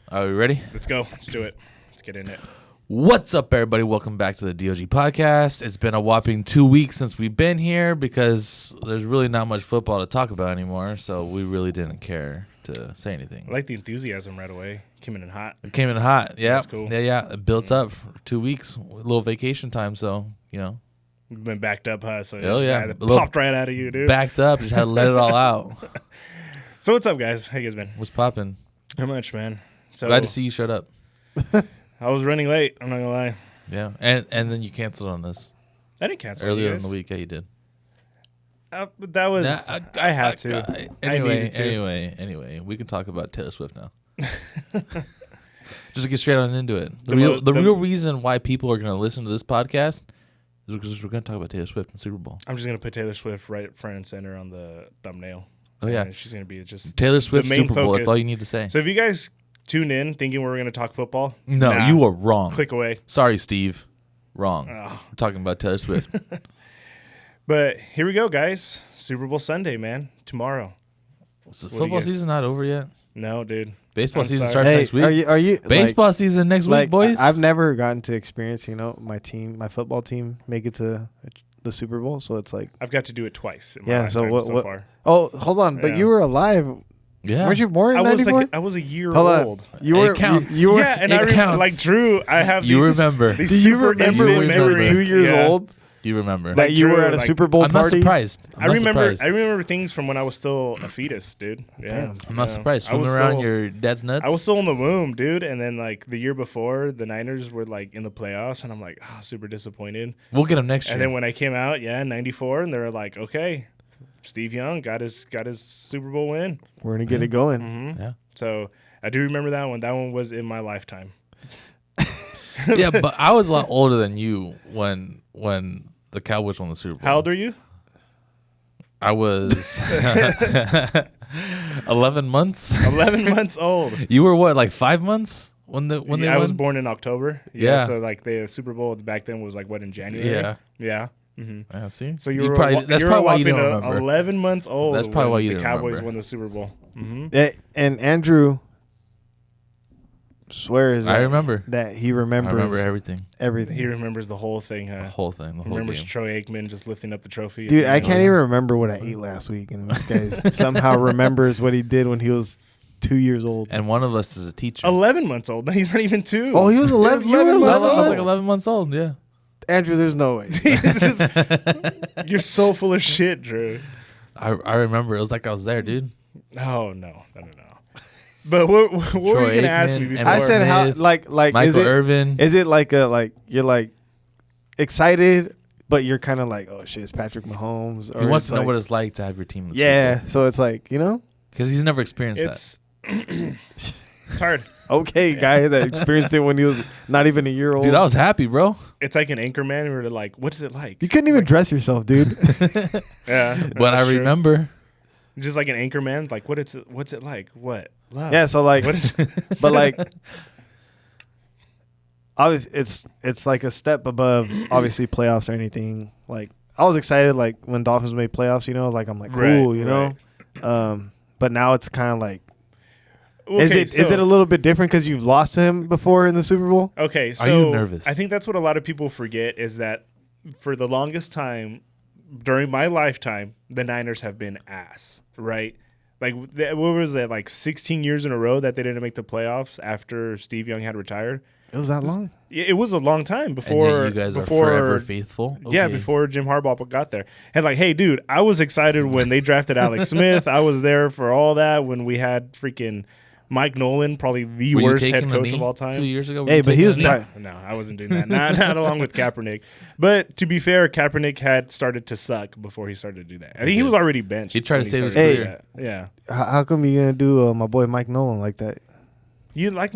Are we ready? Let's go. Let's do it. Let's get in it. What's up, everybody? Welcome back to the D.O.G podcast. It's been a whopping 2 weeks since we've been here because there's really not much football to talk about anymore, so we really didn't care to say anything. I like the enthusiasm right away. Came in hot. It came in hot. Yeah. That's cool. Yeah. It built up for 2 weeks, a little vacation time, so, you know. We've been backed up, huh? So It popped right out of you, dude. Backed up. Just had to let it all out. So what's up, guys? How you guys been? What's popping? How much, man? So Glad to see you showed up. I was running late. I'm not gonna lie. Yeah. And then you canceled on this. I didn't cancel Earlier in the week. Yeah, you did. But that was I had to. Anyway, we can talk about Taylor Swift now. Just to get straight on into it. The real reason why people are going to listen to this podcast is because we're going to talk about Taylor Swift and Super Bowl. I'm just gonna put Taylor Swift right front and center on the thumbnail. Oh yeah, and she's gonna be just Taylor Swift main Super Bowl. focus. That's all you need to say. So if you guys tune in thinking we're gonna talk football, No, you were wrong. Click away. Sorry, Steve. Wrong. Oh. We're talking about Taylor Swift. But here we go, guys. Super Bowl Sunday, man. Tomorrow. Football season not over yet? No, dude. Baseball I'm season sorry. starts next week. Are you Baseball season next week, boys? I've never gotten to experience, my football team make it to the Super Bowl, so it's like I've got to do it twice in my yeah. lifetime so far. Oh, hold on, but Yeah. you were alive. Yeah. Weren't you born in '94? I was a year Hold old. on. You were. It counts. You were. Yeah, and It I remember, counts. like Drew, I have You these, remember. these Do you super remember infinite when you were memories. 2 years Yeah. old? Do you remember? That you were Drew, at a like- Super Bowl I'm not party? surprised. I remember things from when I was still a fetus, dude. Yeah. Damn. I'm not surprised. I was Swimming around still- your dad's nuts? I was still in the womb, dude, and then like the year before, the Niners were like in the playoffs, and I'm like, super disappointed. We'll get him next year. And then when I came out, '94, and they were like, okay, Steve Young got his Super Bowl win. We're gonna get it going. Mm-hmm. Yeah. So I do remember that one. That one was in my lifetime. Yeah, but I was a lot older than you when the Cowboys won the Super Bowl. How old are you? I was 11 months. 11 months old. You were what, like 5 months when they I won? was born in October. Yeah. So like the Super Bowl back then was like what, in January? Yeah. Yeah. Mm-hmm. Yeah, see? So you were that's probably why you don't remember. 11 months old. That's probably when why you the didn't Cowboys remember. won the Super Bowl. Mm-hmm. And Andrew swears I remember. that he remembers I remember everything. everything. He remembers the whole thing, huh? The whole thing. The He whole remembers game. Troy Aikman just lifting up the trophy. at Dude, the I end. can't even remember what I ate last week, and this guy somehow remembers what he did when he was 2 years old. And one of us is a teacher. 11 months old. He's not even 2. Oh, he was 11. You were 11 months 11. I was old. like 11 months old, yeah. Andrew, there's no way. You're so full of shit, Drew. I remember. It was like I was there, dude. Oh, no. But what were you Troy going to ask Aikman, me before? I said how Smith, like Michael Irvin. is it like you're like excited, but you're kind of like, oh shit, it's Patrick Mahomes. Or He wants it's to know like- what it's like to have your team in the Yeah, so it's like, because he's never experienced It's it's hard. okay, guy that experienced it when he was not even a year that. old. Dude, I was happy, bro. It's like an anchor man where they're like, what is it like? You couldn't even dress yourself, dude. Yeah. But I remember. Just like an anchor man, like what's it like? What? Love. Yeah, so like, What is but like, obviously, it's like a step above obviously playoffs or anything. Like, I was excited like when Dolphins made playoffs, like I'm like cool, Right. But now it's kind of like, Okay, is it a little bit different because you've lost to him before in the Super Bowl? Okay, so you nervous? I think that's what a lot of people forget is that for the longest time during my lifetime, the Niners have been ass, right? Like, what was it, like 16 years in a row that they didn't make the playoffs after Steve Young had retired? It was that long. It was a long time And before. yet you guys before, are forever faithful. Yeah, Okay. before Jim Harbaugh got there. And like, hey, dude, I was excited when they drafted Alex Smith. I was there for all that when we had freaking Mike Nolan, probably the Were you worst head taking the coach knee of all 2 time. years ago? Were Hey, you but taking he was the knee? not- No, I wasn't doing that. Not along with Kaepernick. But to be fair, Kaepernick had started to suck before he started to do that. I think he was already benched. He tried when to save his started to career. do that. Yeah. How come you gonna do my boy Mike Nolan like that? You like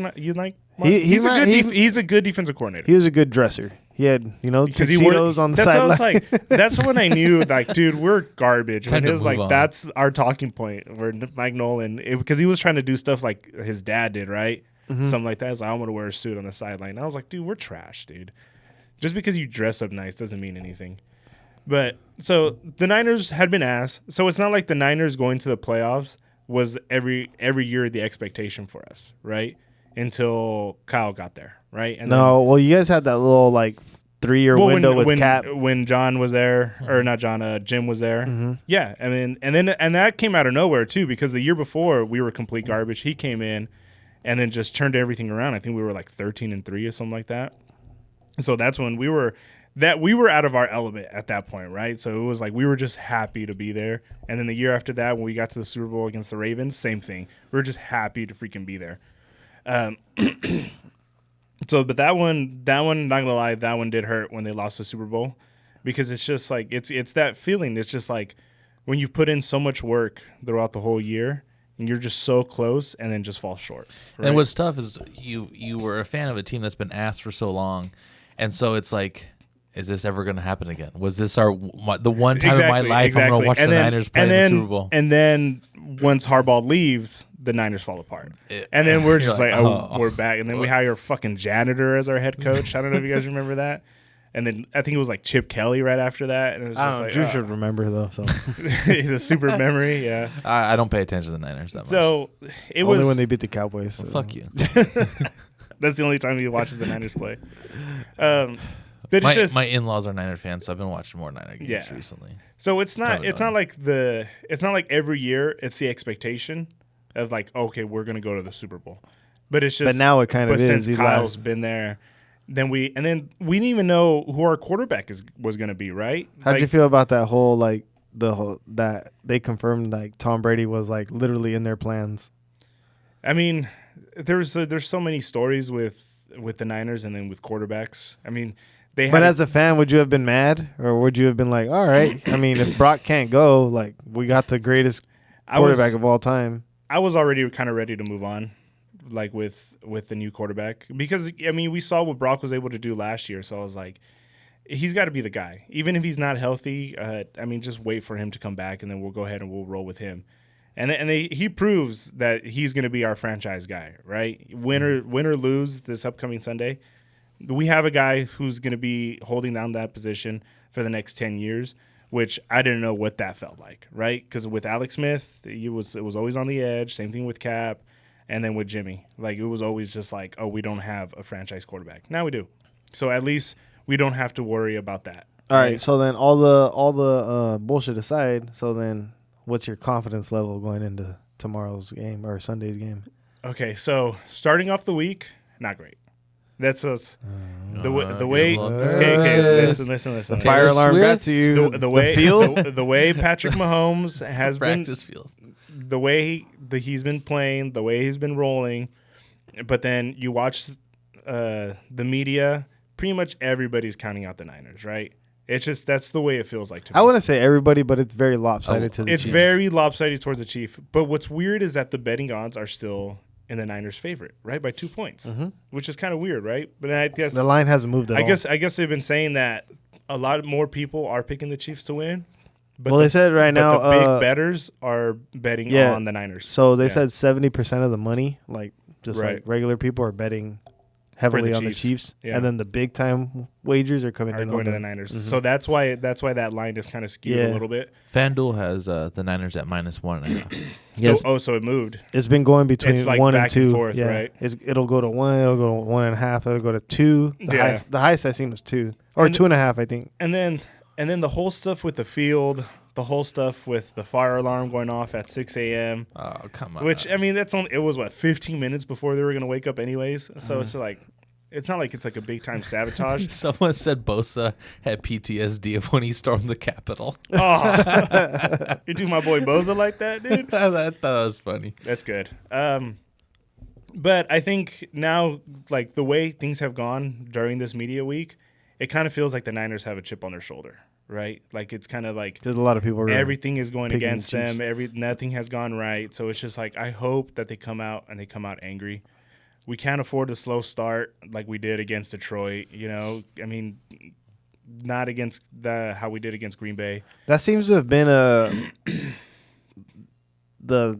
he's a good defensive coordinator. He was a good dresser. He had Because he tuxedos on the that's what I was sideline. like. That's when I knew, like, dude, we're garbage. Time And to it was move like on. that's our talking point. Where Mike Nolan, because he was trying to do stuff like his dad did, right? Something like that. So I'm gonna wear a suit on the sideline. I was like, dude, we're trash, dude. Just because you dress up nice doesn't mean anything. But so the Niners had been ass. So it's not like the Niners going to the playoffs was every year the expectation for us, right? until Kyle got there, right? And well, you guys had that little like 3-year window with Cap. When John was there, or not John, Jim was there. Mm-hmm. Yeah, I mean, and that came out of nowhere too, because the year before we were complete garbage. He came in and then just turned everything around. I think we were like 13-3 or something like that. So that's when we were out of our element at that point, right? So it was like we were just happy to be there. And then the year after that, when we got to the Super Bowl against the Ravens, same thing. We were just happy to freaking be there. So, but that one, not gonna lie, that one did hurt when they lost the Super Bowl, because it's just like it's that feeling. It's just like when you've put in so much work throughout the whole year and you're just so close and then just fall short. Right? And what's tough is you were a fan of a team that's been asked for so long, and so it's like, is this ever going to happen again? Was this the one time in my life I'm going to watch the Niners play in the Super Bowl? And then once Harbaugh leaves, the Niners fall apart. And then we're just like, we're back. And then we hire fucking janitor as our head coach. I don't know if you guys remember that. And then I think it was like Chip Kelly right after that. And it was just like, Drew should remember though. So the super memory, yeah. I don't pay attention to the Niners that much. So it only was when they beat the Cowboys. So. Fuck you. That's the only time he watches the Niners play. But my in-laws are Niner fans, so I've been watching more Niner games recently. So it's not like every year it's the expectation of like, okay, we're gonna go to the Super Bowl. But it's just, but now it kind of is. Since Kyle's been there, then we didn't even know who our quarterback was gonna be, right? How'd you feel about that whole that they confirmed like Tom Brady was like literally in their plans? I mean, there's so many stories with the Niners and then with quarterbacks. I mean, but as a fan, would you have been mad, or would you have been like, all right? I mean, if Brock can't go, like we got the greatest quarterback of all time. I was already kind of ready to move on, like with the new quarterback, because I mean we saw what Brock was able to do last year, so I was like, he's got to be the guy, even if he's not healthy. I mean, just wait for him to come back, and then we'll go ahead and we'll roll with him. He proves that he's going to be our franchise guy, right? Win or lose this upcoming Sunday, we have a guy who's going to be holding down that position for the next 10 years. Which I didn't know what that felt like, right? Because with Alex Smith, it was always on the edge. Same thing with Cap, and then with Jimmy, like it was always just like, oh, we don't have a franchise quarterback. Now we do, so at least we don't have to worry about that. All right. So then, all the bullshit aside, so then, what's your confidence level going into tomorrow's game or Sunday's game? Okay, so starting off the week, not great. That's us. The way. Okay, listen. Fire alarm got to you. The way Patrick Mahomes has been. Field. The way he's been playing, the way he's been rolling, but then you watch the media. Pretty much everybody's counting out the Niners, right? It's just that's the way it feels like to me. I wouldn't say everybody, but it's very lopsided to the Chiefs. It's very lopsided towards the Chief. But what's weird is that the betting odds are still in the Niners' favorite, right, by 2 points, which is kind of weird, right? But I guess the line hasn't moved at all. I guess they've been saying that a lot more people are picking the Chiefs to win. But they said right now the big bettors are betting on the Niners. So they said 70% of the money, like like regular people, are betting heavily on the Chiefs, and then the big time wagers are going to the Niners. So that's why that line is kind of skewed a little bit. FanDuel has the Niners at -1.5. So it moved. It's been going between like 1 back and 2, and forth, right? It'll go to 1, it'll go to 1.5, it'll go to 2. The highest I seen was 2 or 2.5, I think. And then the whole stuff with the field. The whole stuff with the fire alarm going off at 6 a.m. Oh, come on. Which, I mean, it was 15 minutes before they were going to wake up anyways. So it's like, it's not like it's like a big time sabotage. Someone said Bosa had PTSD of when he stormed the Capitol. Oh, you do my boy Bosa like that, dude? I thought that was funny. That's good. But I think now, like the way things have gone during this media week, it kind of feels like the Niners have a chip on their shoulder. Right, like it's kind of like there's a lot of people. Everything is going against them. Nothing has gone right. So it's just like I hope that they come out angry. We can't afford a slow start like we did against Detroit. You know, I mean, not against how we did against Green Bay. That seems to have been the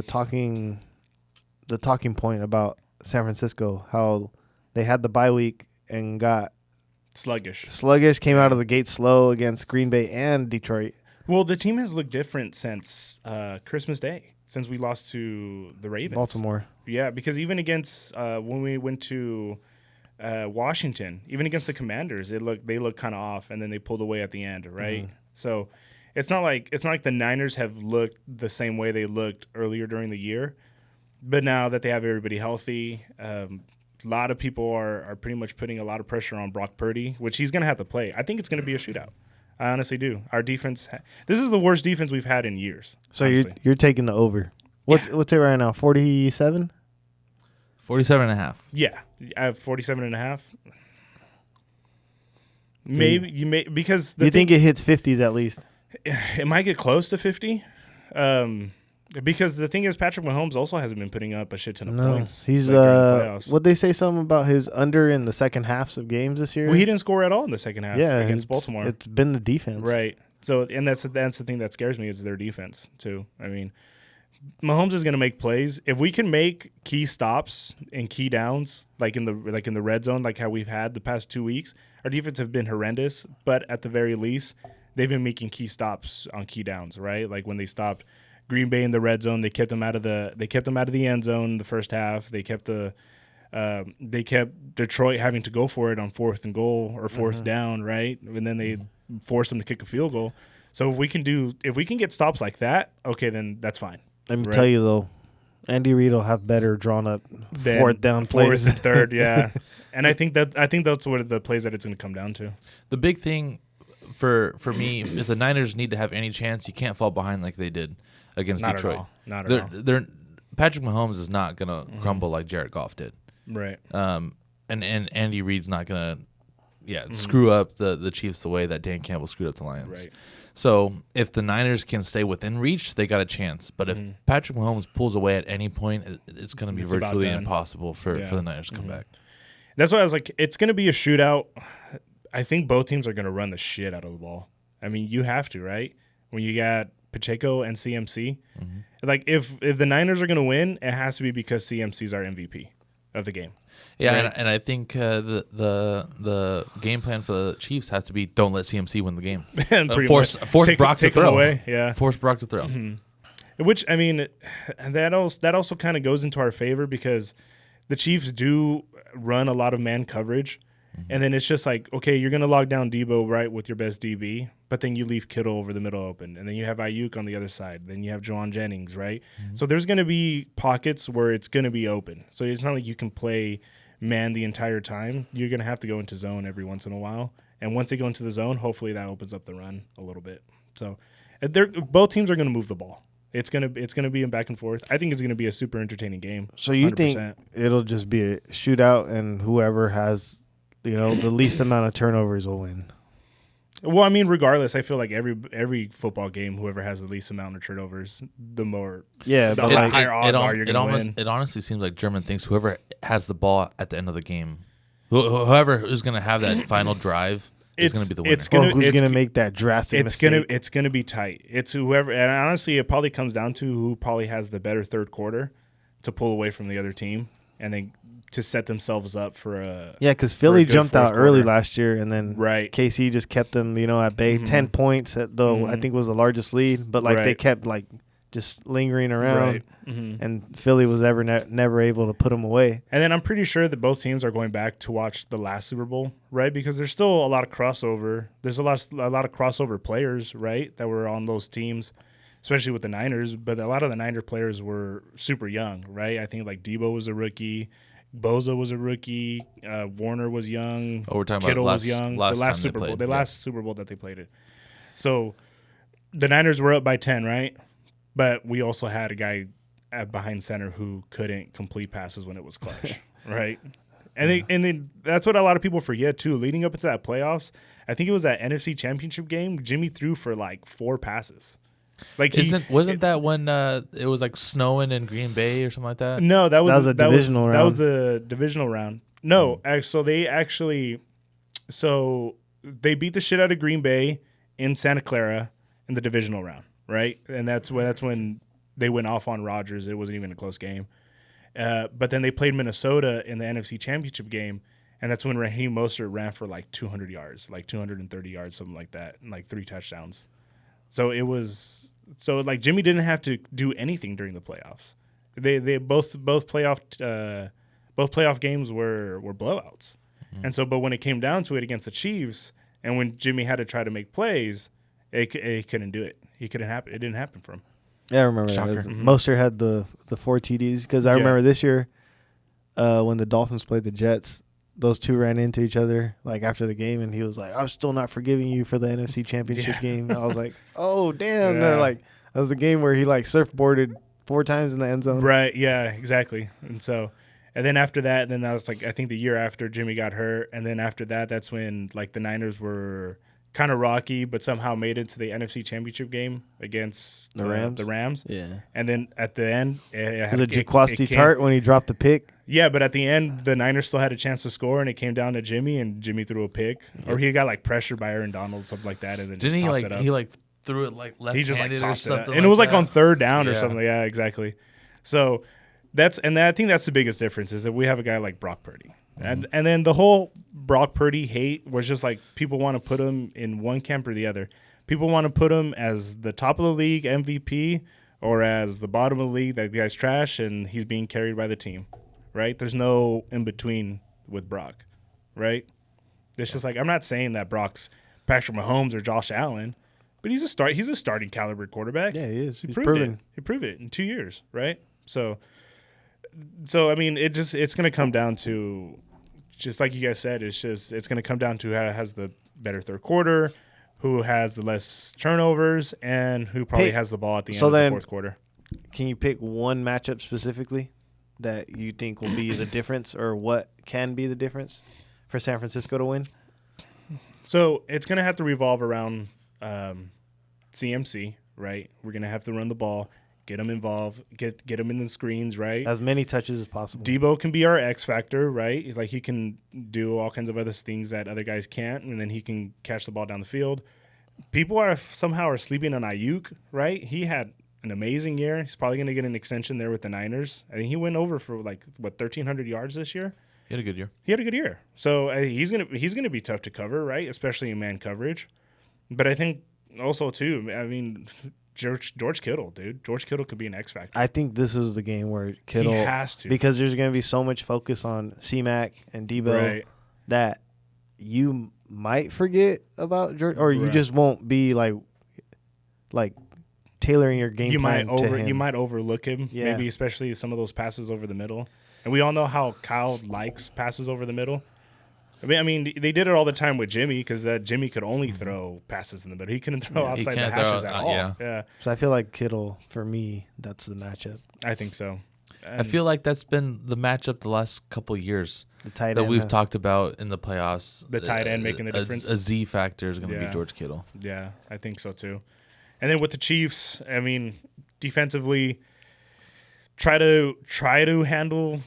talking point about San Francisco, how they had the bye week and got sluggish, came out of the gate slow against Green Bay and Detroit. Well, the team has looked different since Christmas Day. since we lost to the Ravens. Baltimore. Yeah, because even against when we went to Washington, even against the Commanders, they looked kind of off, and then they pulled away at the end, right? Mm-hmm. So it's not like the Niners have looked the same way they looked earlier during the year, but now that they have everybody healthy, a lot of people are pretty much putting a lot of pressure on Brock Purdy, which he's going to have to play. I think it's going to be a shootout. I honestly do. Our defense, this is the worst defense we've had in years. So you're taking the over. What's it right now? 47? 47.5. Yeah, I have 47.5. Maybe you may because you think it hits 50s at least. It might get close to 50. Because the thing is, Patrick Mahomes also hasn't been putting up a shit ton of points. He's what they say something about his under in the second halves of games this year. Well, he didn't score at all in the second half against Baltimore. It's been the defense, right? So, and that's the thing that scares me is their defense too. I mean, Mahomes is going to make plays. If we can make key stops and key downs, like in the red zone, like how we've had the past 2 weeks, our defense have been horrendous. But at the very least, they've been making key stops on key downs, right? Like when they stopped Green Bay in the red zone, they kept them out of the end zone in the first half. They kept Detroit having to go for it on 4th and goal or 4th down, right? And then they forced them to kick a field goal. So if we can get stops like that, okay, then that's fine. Let me tell you though, Andy Reid will have better drawn up 4th down plays. 4th and 3rd, yeah. And I think that's what the plays that it's going to come down to. The big thing for me, if the Niners need to have any chance, you can't fall behind like they did against Detroit. Not at all. Patrick Mahomes is not going to crumble like Jared Goff did. Right. And Andy Reid's not going to screw up the Chiefs the way that Dan Campbell screwed up the Lions. Right. So if the Niners can stay within reach, they got a chance. But if Patrick Mahomes pulls away at any point, it's going to be virtually impossible for the Niners to come back. That's why I was like, it's going to be a shootout. I think both teams are going to run the shit out of the ball. I mean, you have to, right? When you got Pacheco and CMC. Like if the Niners are going to win, it has to be because CMC's our MVP of the game. Yeah, right? and I think the game plan for the Chiefs has to be don't let CMC win the game. Force Brock to throw. Away. Yeah. Force Brock to throw. Which, I mean, that also kind of goes into our favor because the Chiefs do run a lot of man coverage. And then it's just like, okay, you're going to log down Debo, right, with your best DB, but then you leave Kittle over the middle open. And then you have Ayuk on the other side. Then you have Juwan Jennings, right? So there's going to be pockets where it's going to be open. So it's not like you can play man the entire time. You're going to have to go into zone every once in a while. And once they go into the zone, hopefully that opens up the run a little bit. So both teams are going to move the ball. It's gonna be a back and forth. I think it's gonna be a super entertaining game. So you 100%. Think it'll just be a shootout and whoever has the least amount of turnovers will win? Well, I mean, regardless, I feel like every football game, whoever has the least amount of turnovers, the higher odds are you're going to win. It honestly seems like German thinks whoever has the ball at the end of the game, whoever is going to have that final drive is going to be the winner. Who's going to make that drastic mistake? It's going to be tight. It's whoever, and honestly, it probably comes down to who probably has the better third quarter to pull away from the other team, and then to set themselves up for a because Philly jumped out early last year, and then KC just kept them at bay. 10 points, though I think was the largest lead, but they kept just lingering around, and Philly was never able to put them away. And then I'm pretty sure that both teams are going back to watch the last Super Bowl, right? Because there's still a lot of crossover. There's a lot of crossover players, right, that were on those teams, especially with the Niners. But a lot of the Niner players were super young, right? I think Debo was a rookie. Boza was a rookie. Warner was young. Oh, we're talking Kittle about was young. The last Super Bowl. Last Super Bowl that they played it. So the Niners were up by 10, right? But we also had a guy behind center who couldn't complete passes when it was clutch, right? And then that's what a lot of people forget too. Leading up into that playoffs, I think it was that NFC Championship game. Jimmy threw for 4 passes. Wasn't that when it was snowing in Green Bay or something like that? No, that was a divisional round. That was a divisional round. No, so they beat the shit out of Green Bay in Santa Clara in the divisional round, right? And that's when they went off on Rodgers. It wasn't even a close game. But then they played Minnesota in the NFC Championship game, and that's when Raheem Mostert ran for 200 yards, 230 yards, something like that, and 3 touchdowns. So it was like Jimmy didn't have to do anything during the playoffs. They both playoff games were blowouts. Mm-hmm. And so, but when it came down to it against the Chiefs, and when Jimmy had to try to make plays, he couldn't do it. It didn't happen for him. Yeah, I remember Shocker. that. Mostert had the 4 TDs because I remember this year when the Dolphins played the Jets, those two ran into each other like after the game, and he was like, "I'm still not forgiving you for the NFC Championship game." I was like, "Oh damn!" Yeah. They're like, that was the game where he like surfboarded 4 times in the end zone. Right? Yeah, exactly. And then after that, then that was like I think the year after Jimmy got hurt, and then after that, that's when like the Niners were kind of rocky, but somehow made it to the NFC Championship game against the Rams. The Rams. Yeah. And then at the end, was it Jaquasti Tart when he dropped the pick? Yeah, but at the end, the Niners still had a chance to score, and it came down to Jimmy, and Jimmy threw a pick, or he got like pressured by Aaron Donald, something like that, and then just tossed it up. He like threw it like left-handed, he just like tossed or something, and it was like on 3rd down or Yeah. something. Yeah, exactly. So I think that's the biggest difference is that we have a guy like Brock Purdy. And then the whole Brock Purdy hate was just like people want to put him in one camp or the other. People want to put him as the top of the league MVP or as the bottom of the league, that guy's trash and he's being carried by the team, right? There's no in between with Brock, right? It's just like I'm not saying that Brock's Patrick Mahomes or Josh Allen, but he's a starting caliber quarterback. Yeah, he is. He's proven. He proved it in 2 years, right? So I mean, it's going to come down to, just like you guys said, it's going to come down to who has the better third quarter, who has the less turnovers, and who probably has the ball at the end of the fourth quarter. Can you pick one matchup specifically that you think will be the difference, or what can be the difference for San Francisco to win? So it's going to have to revolve around CMC, right? We're going to have to run the ball. Get them involved, get them in the screens, right? As many touches as possible. D.O.G can be our X factor, right? Like he can do all kinds of other things that other guys can't, and then he can catch the ball down the field. People are sleeping on Ayuk, right? He had an amazing year. He's probably going to get an extension there with the Niners. I think he went over for 1,300 yards this year. He had a good year. So he's gonna be tough to cover, right? Especially in man coverage. But I think also too, I mean, George Kittle, dude. George Kittle could be an X factor. I think this is the game where Kittle has to, because there's going to be so much focus on C-Mac and Debo that you might forget about George, or you just won't be like tailoring your game plan to him. You might overlook him, maybe especially some of those passes over the middle. And we all know how Kyle likes passes over the middle. I mean, they did it all the time with Jimmy because Jimmy could only throw passes in the middle. He couldn't throw outside the hashes at all. Yeah. So I feel like Kittle, for me, that's the matchup. I think so. I feel like that's been the matchup the last couple of years the tight that end we've talked about in the playoffs. The tight end making the difference. A Z factor is going to be George Kittle. Yeah, I think so too. And then with the Chiefs, I mean, defensively, try to handle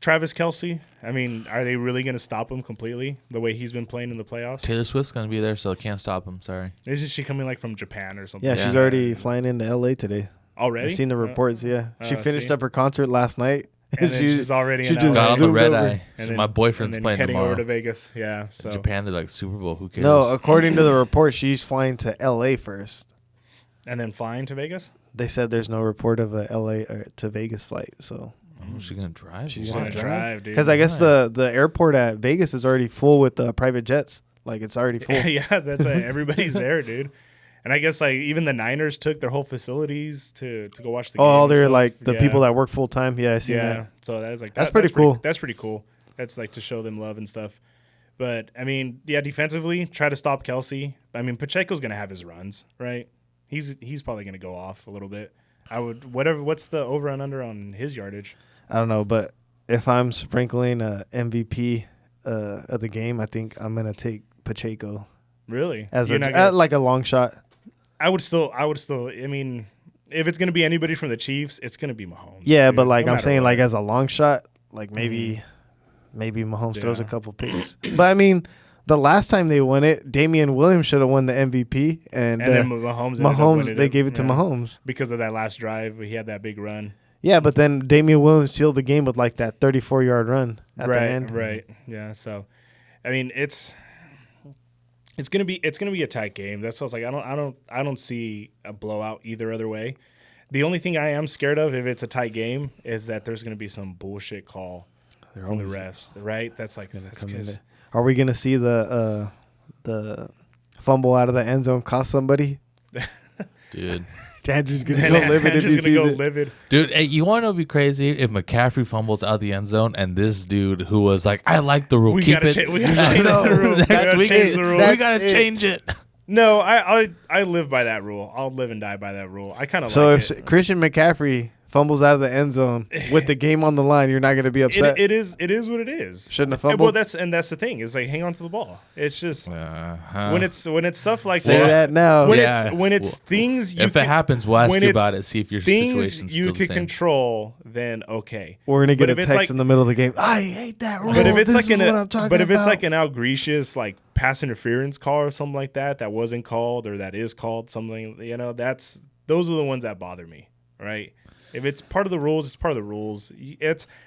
Travis Kelce. I mean, are they really going to stop him completely the way he's been playing in the playoffs? Taylor Swift's going to be there, so I can't stop him. Sorry. Isn't she coming from Japan or something? Yeah, she's already flying into L.A. today. Already? I've seen the reports, she finished up her concert last night. And she's already in LA. Got on the red eye. And my boyfriend's playing heading tomorrow. over to Vegas. Yeah. So. In Japan, they're like Super Bowl. Who cares? No, according to the report, she's flying to L.A. first. And then flying to Vegas? They said there's no report of a L.A. to Vegas flight, so... Oh, she's going to drive? She's going to drive, dude. Because I guess the airport at Vegas is already full with private jets. Like, it's already full. Yeah, that's everybody's there, dude. And I guess, like, even the Niners took their whole facilities to go watch the game. Oh, they're, like, the people that work full-time? Yeah, I see that. Yeah, so that was like... That's pretty cool. That's pretty cool. That's, like, to show them love and stuff. But, I mean, yeah, defensively, try to stop Kelce. I mean, Pacheco's going to have his runs, right? He's probably going to go off a little bit. What's the over and under on his yardage? I don't know, but if I'm sprinkling a MVP of the game, I think I'm gonna take Pacheco. Really? As like a long shot. I would still. I mean, if it's gonna be anybody from the Chiefs, it's gonna be Mahomes. Yeah, dude. But like I'm saying, like as a long shot, like maybe Mahomes throws a couple picks. But I mean, the last time they won it, Damian Williams should have won the MVP, and then Mahomes they gave it to Mahomes because of that last drive. He had that big run. Yeah, but then Damian Williams sealed the game with like that 34-yard run at the end. Right. Yeah. So, I mean, It's gonna be a tight game. That's what I was like. I don't see a blowout either other way. The only thing I am scared of if it's a tight game is that there's gonna be some bullshit call from the rest, right? That's like that's because. Are we gonna see the fumble out of the end zone cost somebody? Dude. Andrew's gonna go livid if he sees it. Dude, hey, you want to be crazy if McCaffrey fumbles out the end zone and this dude who was like, I like the rule, we keep it. We gotta change the rule. We gotta change it. No, I live by that rule. I'll live and die by that rule. I kind of so like if it. Christian McCaffrey fumbles out of the end zone with the game on the line, you're not going to be upset. It is what it is. Shouldn't have fumbled. Well, that's the thing. Is like hang on to the ball. It's just when it's stuff like say that now. When it's things. If it happens, we'll ask you about it. See if your situation's still the same. You can control. Then okay. We're gonna get a text in the middle of the game. I hate that rule. But if it's like it's like an outrageous like pass interference call or something like that wasn't called or that is called something, those are the ones that bother me, right? If it's part of the rules, it's part of the rules.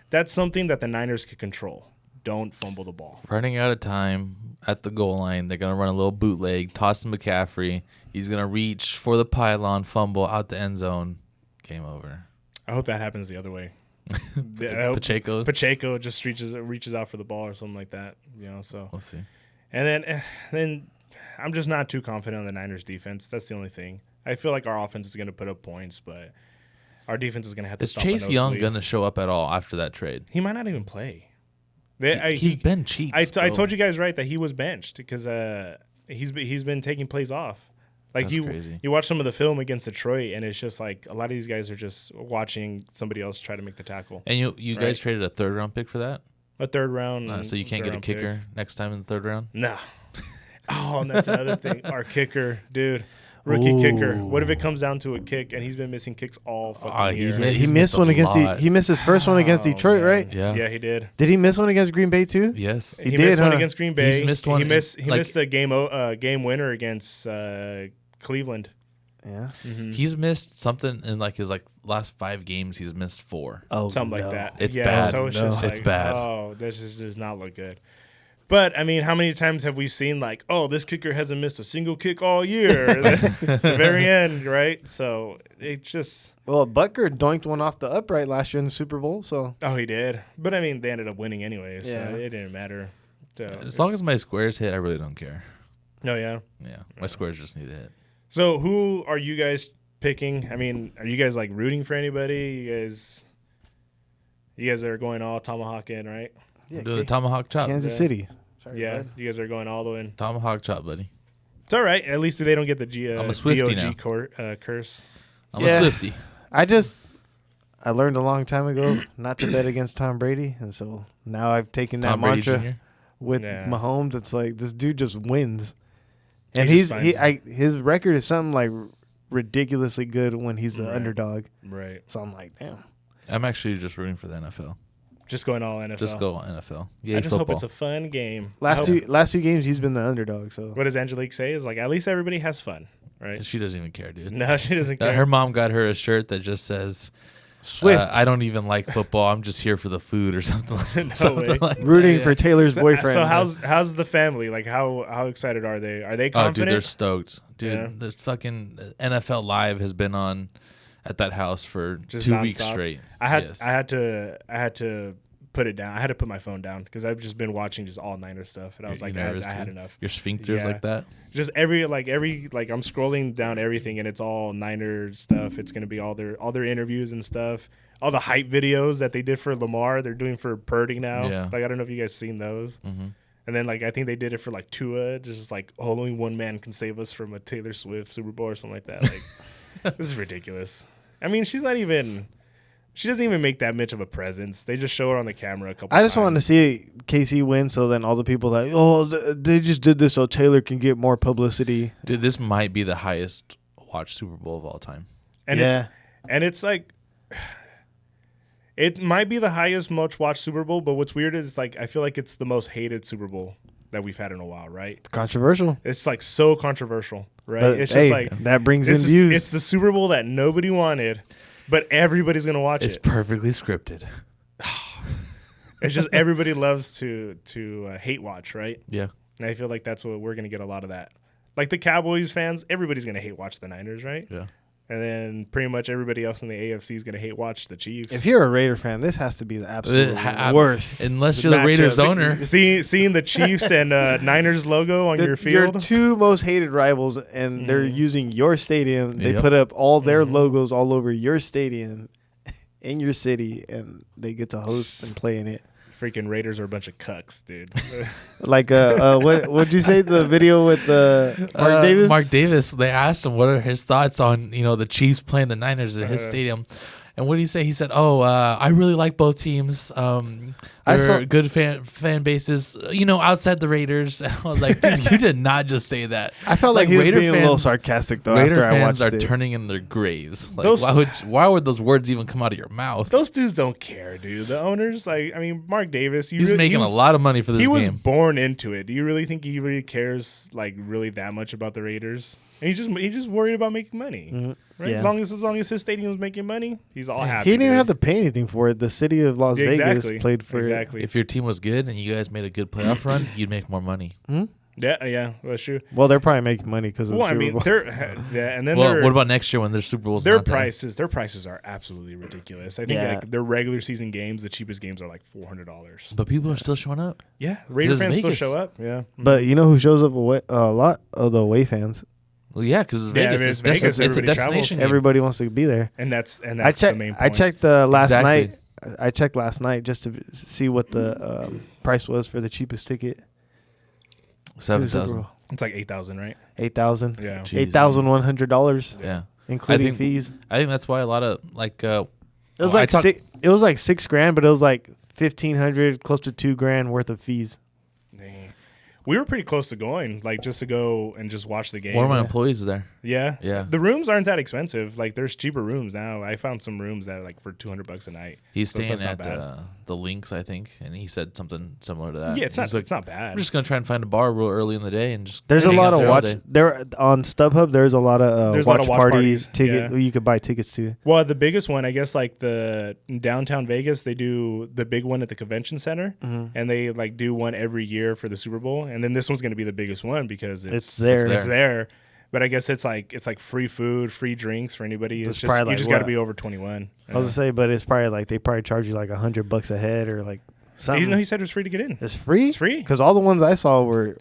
That's something that the Niners could control. Don't fumble the ball. Running out of time at the goal line, they're going to run a little bootleg, toss to McCaffrey. He's going to reach for the pylon, fumble out the end zone. Game over. I hope that happens the other way. Pacheco just reaches out for the ball or something like that. So we'll see. And then I'm just not too confident on the Niners defense. That's the only thing. I feel like our offense is going to put up points, but our defense is going to have to stop. Is Chase Young going to show up at all after that trade? He might not even play. He's been cheap. I told you guys right that he was benched because he's been taking plays off. Like That's crazy. You watch some of the film against Detroit, and it's just like a lot of these guys are just watching somebody else try to make the tackle. And you guys traded a 3rd round pick for that? A 3rd round. So you can't get a kicker next time in the 3rd round? No. Oh, and that's another thing. Our kicker, dude. Rookie kicker. What if it comes down to a kick and he's been missing kicks all fucking year? He missed one against he missed his first one against Detroit, man. right? Yeah, he did. Did he miss one against Green Bay too? Yes, he missed one against Green Bay. He's missed one. He missed the game winner against Cleveland. Yeah, He's missed something in his last 5 games. He's missed 4. Oh, something like that. It's bad. So it's just it's bad. Oh, this does not look good. But, I mean, how many times have we seen, this kicker hasn't missed a single kick all year at the very end, right? So, it just... Well, Butker doinked one off the upright last year in the Super Bowl, so... Oh, he did. But, I mean, they ended up winning anyway, so it didn't matter. So as long as my squares hit, I really don't care. No, yeah? Yeah, my squares just need to hit. So, who are you guys picking? I mean, are you guys, rooting for anybody? You guys are going all tomahawk in, right? Yeah, do the tomahawk chop. Kansas City. Sorry, bud. You guys are going all the way in. Tomahawk chop, buddy. It's all right. At least they don't get the I'm a Swiftie D.O.G. now. Curse. I'm a Swiftie. I learned a long time ago not to bet against Tom Brady, and so now I've taken that Tom Brady mantra Jr.? with Mahomes. It's like this dude just wins, and his record is something ridiculously good when he's the underdog. Right. So I'm like, damn. I'm actually just rooting for the NFL. Just going all NFL. Just go NFL. Yeah, I just hope it's a fun game. Last two games, he's been the underdog. So what does Angelique say? Is at least everybody has fun, right? She doesn't even care, dude. No, she doesn't care. Her mom got her a shirt that just says, "Swift." I don't even like football. I'm just here for the food or something. Rooting for Taylor's boyfriend. So how's the family? How excited are they? Are they confident? Oh, dude, they're stoked. Dude, the fucking NFL Live has been on at that house for just 2 weeks straight. I had to put it down. I had to put my phone down because I've just been watching just all Niner stuff, and I was like, I had enough. Your sphincters like that. Just every I'm scrolling down everything, and it's all Niner stuff. It's gonna be all their interviews and stuff. All the hype videos that they did for Lamar, they're doing for Purdy now. Yeah. I don't know if you guys seen those. Mm-hmm. And then I think they did it for Tua, just only one man can save us from a Taylor Swift Super Bowl or something like that. This is ridiculous. I mean, she doesn't even make that much of a presence. They just show her on the camera a couple times. I just wanted to see KC win, so then all the people they just did this so Taylor can get more publicity. Dude, this might be the highest watched Super Bowl of all time. And it's it might be the highest much watched Super Bowl, but what's weird is I feel like it's the most hated Super Bowl that we've had in a while, right? Controversial. It's so controversial, right? But it's just that brings in views. It's the Super Bowl that nobody wanted, but everybody's gonna watch it. It's perfectly scripted. It's just everybody loves to hate watch, right? Yeah. And I feel like that's what we're going to get a lot of that. Like the Cowboys fans, everybody's going to hate watch the Niners, right? Yeah. And then pretty much everybody else in the AFC is going to hate watch the Chiefs. If you're a Raider fan, this has to be the absolute worst. Unless you're the Raiders owner. Seeing the Chiefs and Niners logo on your field. Your two most hated rivals, and they're using your stadium. They put up all their logos all over your stadium in your city, and they get to host and play in it. Freaking Raiders are a bunch of cucks, dude. Like, what'd you say? The video with Mark Davis? Mark Davis, they asked him what are his thoughts on, the Chiefs playing the Niners at his stadium. And what did he say? He said, I really like both teams. They're good fan bases, outside the Raiders. And I was like, dude, you did not just say that. I felt like he was being a little sarcastic, though, Raider after I watched fans it. are turning in their graves. Like, why would those words even come out of your mouth? Those dudes don't care, dude. The owners, Mark Davis. He's making a lot of money for this game. He was born into it. Do you really think he really cares, really that much about the Raiders? And he's just worried about making money, right? Yeah. As long as his stadium is making money, he's all happy. He didn't even have to pay anything for it. The city of Las Vegas played for it. If your team was good and you guys made a good playoff run, you'd make more money. Yeah, that's true. Well, they're probably making money because of the Super Bowl. And then what about next year when their Super Bowl's their not there? their prices are absolutely ridiculous. I think their regular season games, the cheapest games are like $400. But people are still showing up. Yeah, Raider fans Vegas. still show up. Yeah, But you know who shows up a lot of the away fans? Well, yeah, because Vegas. It's Vegas. it's a Everybody destination. Everybody wants to be there. and that's the main point. I checked last Exactly. night. I checked last night just to see what the price was for the cheapest ticket. $7,000. It's like 8,000, right? 8,000. Yeah. Jeez. $8,100, Yeah, including fees. I think that's why a lot of It was like it was like $6,000, but it was like $1,500, close to $2,000 worth of fees. Dang. We were pretty close to going, just to go and just watch the game. one of my employees is there. Yeah. Yeah. The rooms aren't that expensive. There's cheaper rooms now. I found some rooms that are for $200 a night. He's So staying that's not at bad. the Links, I think, and he said something similar to that. Yeah, it's He's not. It's not bad. I'm just gonna try and find a bar real early in the day and just. There's a hang lot out of there all watch day. there on StubHub. There's a lot of There's a lot of watch parties, ticket. yeah. You could buy tickets to. Well, the biggest one, I guess, the in downtown Vegas, they do the big one at the convention center, and they do one every year for the Super Bowl. And then this one's going to be the biggest one because it's there. It's there. But I guess it's free food, free drinks for anybody. It's just you just got to be over 21. I was gonna say, but it's probably they probably charge you $100 a head or something. He said it was free to get in. It's free. It's free because all the ones I saw were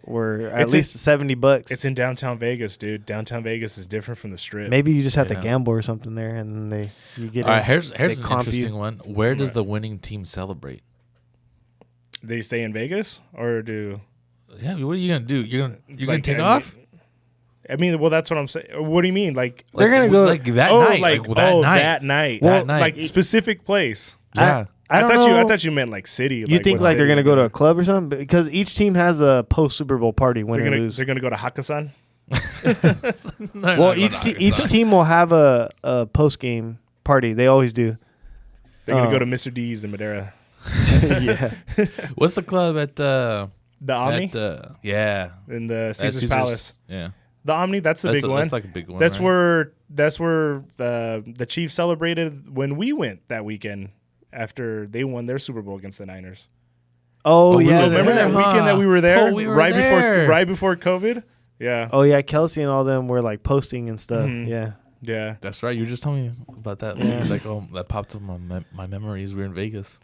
at least $70. It's in downtown Vegas, dude. Downtown Vegas is different from the Strip. Maybe you just have to gamble or something there, and then you get. All right, here's an comp interesting you. one. Where does the winning team celebrate? They stay in Vegas or do? Yeah, what are you gonna do? You're gonna take I off? Well, that's what I'm saying. What do you mean? They're gonna go that night. That night. Well, specific place. Yeah. I thought you meant city. You think what they're gonna city? go to a club or something? Because each team has a post Super Bowl party, win or lose. They're gonna go to Hakkasan. Well, each team will have a post game party. They always do. They're gonna go to Mr. D's in Madera. Yeah. What's the club at The Omni yeah, in the at Caesar's Palace. Yeah, The Omni, that's the big one. That's like a big one. That's right? where the Chiefs celebrated when we went that weekend after they won their Super Bowl against the Niners. Oh yeah. So remember that weekend that we were there? Oh, we were right there. before COVID? Yeah. Oh yeah, Kelsey and all them were posting and stuff. Mhm. Yeah. Yeah. That's right. You were just telling me about that. Yeah. It's that popped up my memories. We were in Vegas.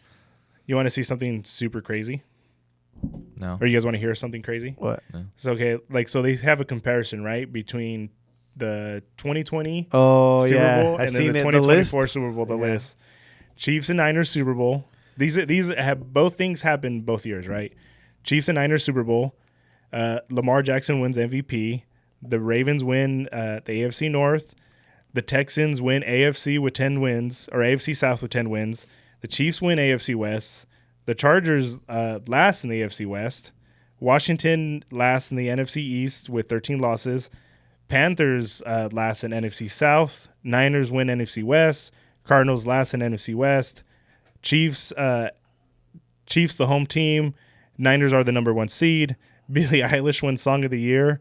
You want to see something super crazy? No. Or you guys want to hear something crazy? What? So so they have a comparison, right, between the 2020 Oh Super yeah. Bowl I and then seen the it in the list. 2024 Super Bowl, the Yeah. list. Chiefs and Niners Super Bowl. These have both things happen both years, right? Chiefs and Niners Super Bowl. Lamar Jackson wins MVP. The Ravens win the AFC North. The Texans win AFC with 10 wins, or AFC South with 10 wins. The Chiefs win AFC West. The Chargers last in the AFC West. Washington last in the NFC East with 13 losses. Panthers last in NFC South. Niners win NFC West. Cardinals last in NFC West. Chiefs the home team. Niners are the number 1 seed. Billie Eilish wins Song of the Year.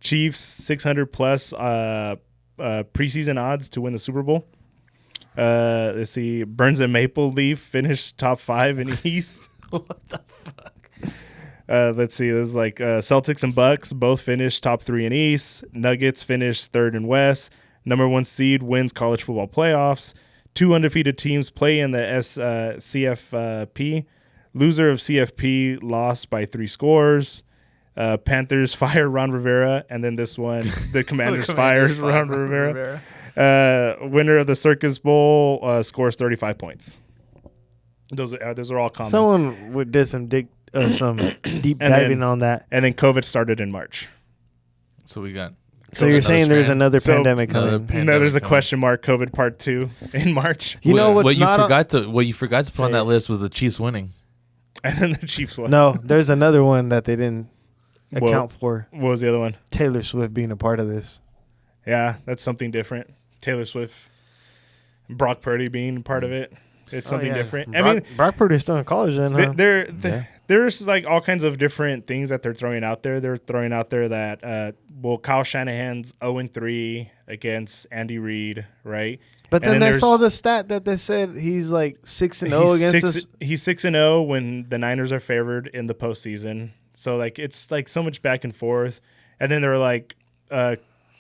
Chiefs 600 plus preseason odds to win the Super Bowl. Let's see. Burns and Maple Leaf finished top 5 in the East. What the fuck? Let's see. There's like Celtics and Bucks both finished top 3 in East. Nuggets finished 3rd in West. Number 1 seed wins college football playoffs. 2 undefeated teams play in the CFP. Loser of CFP lost by 3 scores. Panthers fire Ron Rivera, and then this one, the Commanders fires Ron Rivera. Winner of the Circus Bowl scores 35 points. Those are all common. Someone did some deep diving on that. And then COVID started in March. So we got. So you're saying there's another pandemic coming? No, there's a question mark. COVID part 2 in March. You know what you forgot to put on that list was the Chiefs winning. And then the Chiefs won. No, there's another one that they didn't account for. What was the other one? Taylor Swift being a part of this. Yeah, that's something different. Taylor Swift, Brock Purdy being a part of it. It's something different. Brock Purdy's still in college then, huh? There's like all kinds of different things that they're throwing out there. They're throwing out there that, Kyle Shanahan's 0-3 against Andy Reid, right? But then I saw the stat that they said he's like 6-0 against us. He's 6-0 when the Niners are favored in the postseason. So like it's like so much back and forth. And then they're like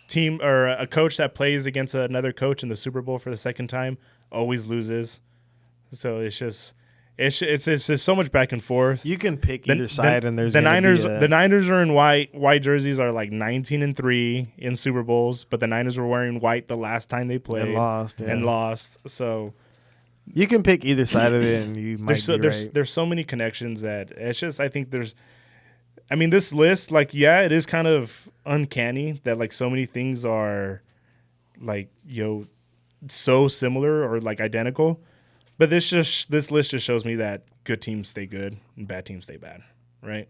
team or a coach that plays against another coach in the Super Bowl for the second time always loses. So it's just so much back and forth. You can pick either side, and there's the Niners. The Niners are in white jerseys are like 19-3 in Super Bowls, but the Niners were wearing white the last time they played and lost. So you can pick either side of it, and you might be right. There's so many connections that it's just. I think there's. I mean, this list, like, it is kind of uncanny that like so many things are like so similar or like identical. But this list just shows me that good teams stay good and bad teams stay bad, right?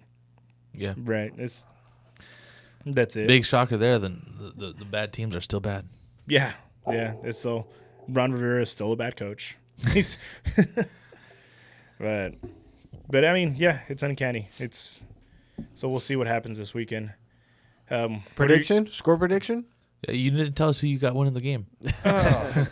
Yeah, right. That's it. Big shocker there. Then the bad teams are still bad. Yeah. It's so Ron Rivera is still a bad coach. He's, but I mean, it's uncanny. So we'll see what happens this weekend. Prediction? Score prediction? Yeah, you didn't tell us who you got winning the game. Of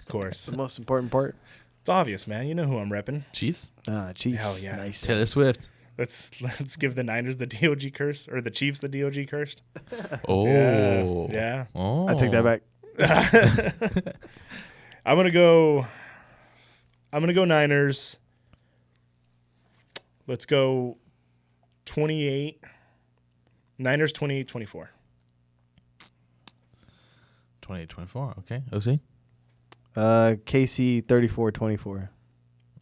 course, the most important part. It's obvious, man. You know who I'm repping. Chiefs? Chiefs. Hell yeah. Nice. Taylor Swift. Let's give the Niners the D.O.G. curse, or the Chiefs the D.O.G. curse. Oh. Yeah. Oh. I take that back. I'm gonna go Niners. Let's go 28. Niners 28-24. 28-24. Okay. OC? KC 34-24.